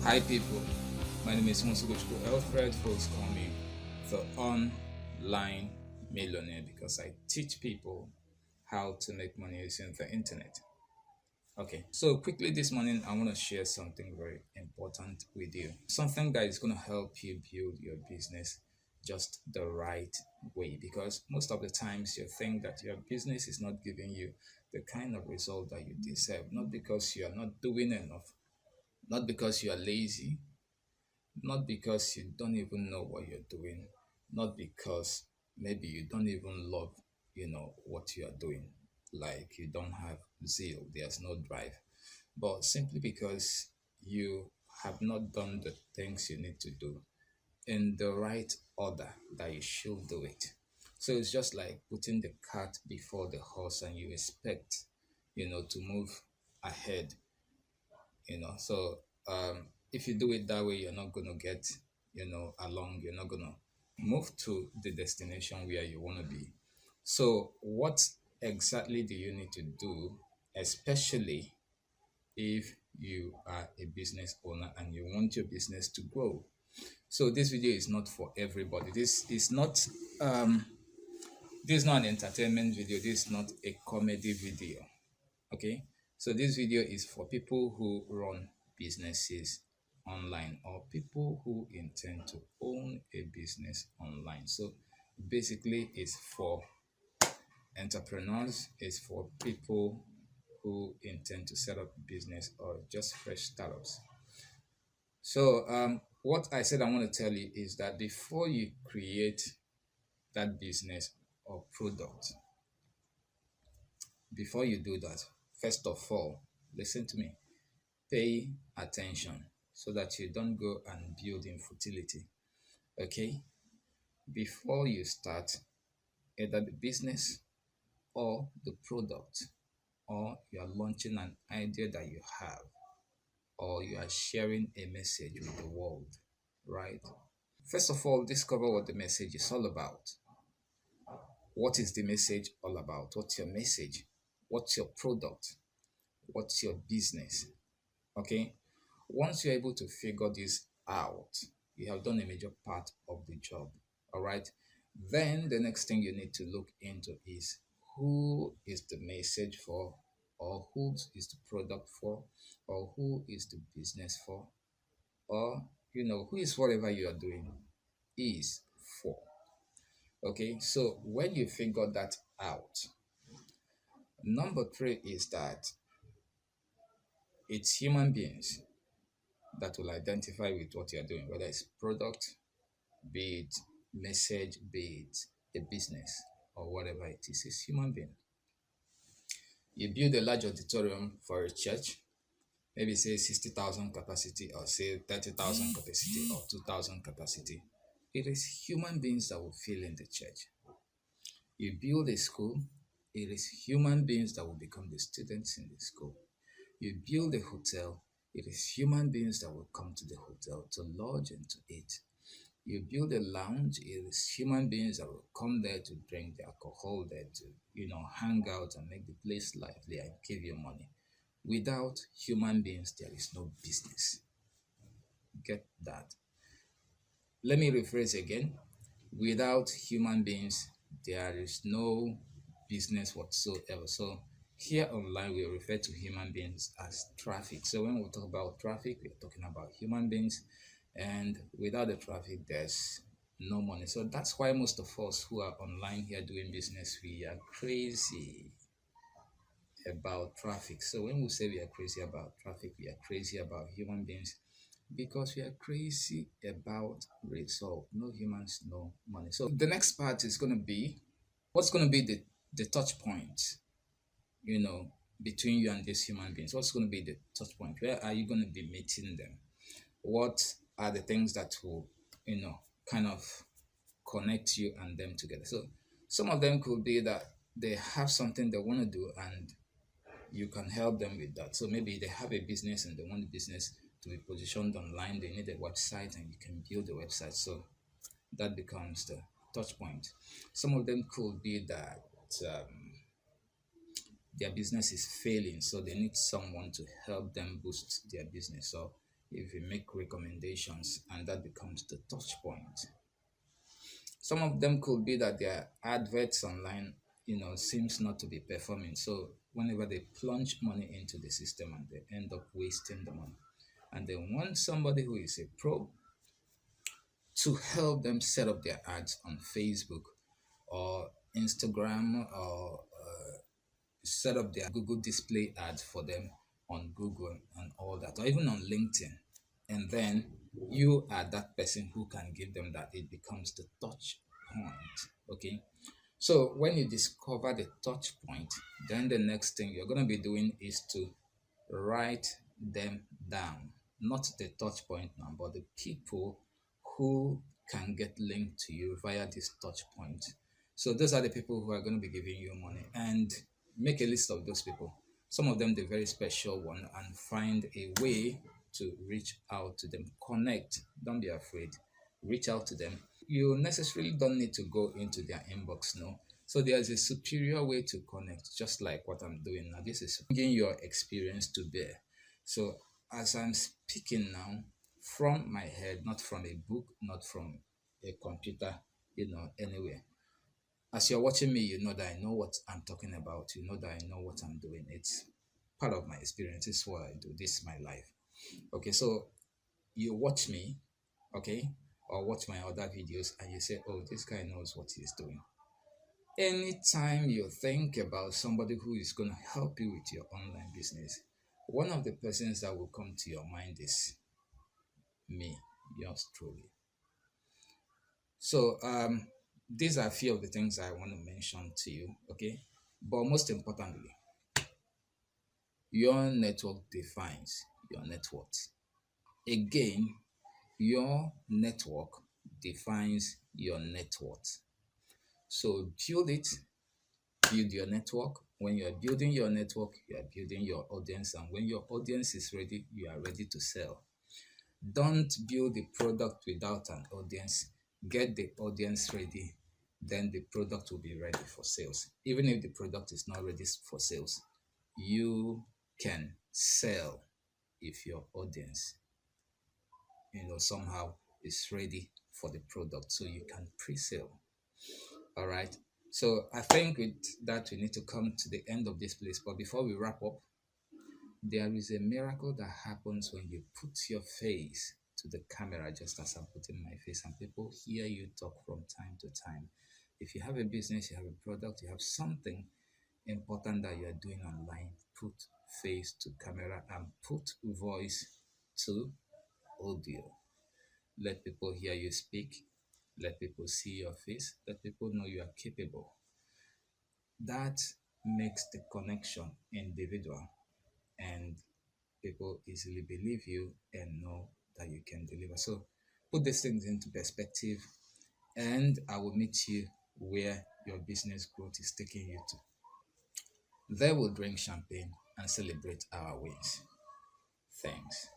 Hi people, my name is Monsugochko Alfred. Folks call me the online millionaire because I teach people how to make money using the internet. Okay, so quickly this morning I want to share something very important with you. Something that is going to help you build your business just the right way, because most of the times you think that your business is not giving you the kind of result that you deserve, not because you are not doing enough, not because you are lazy, not because you don't even know what you're doing, not because maybe you don't even love, what you are doing, like you don't have zeal, there's no drive, but simply because you have not done the things you need to do in the right order that you should do it. So it's just like putting the cart before the horse and you expect, to move ahead, so if you do it that way, you're not going to get, along, you're not going to move to the destination where you want to be. So what exactly do you need to do, especially if you are a business owner and you want your business to grow? So this video is not for everybody. Um this is not an entertainment video. This is not a comedy video. Okay, so this video is for people who run businesses online or people who intend to own a business online. So basically it's for entrepreneurs, it's for people who intend to set up a business or just fresh startups. So what I said I want to tell you is that before you create that business or product, before you do that, first of all, listen to me. Pay attention so that you don't go and build infertility. Okay? Before you start either the business or the product, or you are launching an idea that you have, or you are sharing a message with the world, right? First of all, discover what the message is all about. What is the message all about? What's your message? What's your product? What's your business? Okay? Once you're able to figure this out, you have done a major part of the job. All right. Then the next thing you need to look into is who is the message for, or who is the product for, or who is the business for, or who is whatever you are doing is for. Okay. So when you figure that out, number three is that it's human beings that will identify with what you're doing, whether it's product, be it message, be it a business, or whatever it is. It's human being. You build a large auditorium for a church, maybe say 60,000 capacity, or say 30,000 capacity, or 2,000 capacity. It is human beings that will fill in the church. You build a school, it is human beings that will become the students in the school. You build a hotel, it is human beings that will come to the hotel to lodge and to eat. You build a lounge, it is human beings that will come there to drink the alcohol, there to, hang out and make the place lively and give you money. Without human beings, there is no business. Get that? Let me rephrase again. Without human beings, there is no business whatsoever. So here online, we refer to human beings as traffic. So when we talk about traffic, we're talking about human beings. And without the traffic, there's no money. So that's why most of us who are online here doing business, we are crazy about traffic. So when we say we are crazy about traffic, we are crazy about human beings, because we are crazy about result. No humans, no money. So the next part is going to be, what's going to be the touch point, between you and these human beings? What's going to be the touch point? Where are you going to be meeting them? What are the things that will, kind of connect you and them together? So some of them could be that they have something they want to do and you can help them with that. So maybe they have a business and they want the business to be positioned online. They need a website and you can build a website. So that becomes the touch point. Some of them could be that their business is failing, so they need someone to help them boost their business. So if you make recommendations, and that becomes the touch point. Some of them could be that their adverts online, seems not to be performing. So whenever they plunge money into the system and they end up wasting the money, and they want somebody who is a pro to help them set up their ads on Facebook or Instagram, or set up their Google display ads for them on Google and all that, or even on LinkedIn. And then you are that person who can give them that. It becomes the touch point. Okay. So when you discover the touch point, then the next thing you're going to be doing is to write them down. Not the touch point now, but the people who can get linked to you via this touch point. So those are the people who are going to be giving you money, and make a list of those people. Some of them, the very special one, and find a way to reach out to them. Connect. Don't be afraid. Reach out to them. You necessarily don't need to go into their inbox, no. So there's a superior way to connect, just like what I'm doing now. This is bringing your experience to bear. So as I'm speaking now, from my head, not from a book, not from a computer, anywhere. As you're watching me, you know that I know what I'm talking about. You know that I know what I'm doing. It's part of my experience. It's what I do. This is my life. Okay, so you watch me, okay, or watch my other videos, and you say, oh, this guy knows what he's doing. Anytime you think about somebody who is going to help you with your online business, one of the persons that will come to your mind is me, yours truly. So these are a few of the things I want to mention to you, okay? But most importantly, your network defines your net worth. Again, your network defines your net worth. So build your network. When you're building your network, you are building your audience. And when your audience is ready, you are ready to sell. Don't build the product without an audience. Get the audience ready, then the product will be ready for sales. Even if the product is not ready for sales, you can sell if your audience, somehow is ready for the product, so you can pre-sale. All right. So I think with that, we need to come to the end of this place. But before we wrap up, there is a miracle that happens when you put your face to the camera, just as I'm putting my face, and people hear you talk from time to time. If you have a business, you have a product, you have something important that you are doing online, put face to camera and put voice to audio. Let people hear you speak. Let people see your face. Let people know you are capable. That makes the connection individual, and people easily believe you and know that you can deliver. So put these things into perspective, and I will meet you where your business growth is taking you to. There we'll drink champagne and celebrate our wins. Thanks.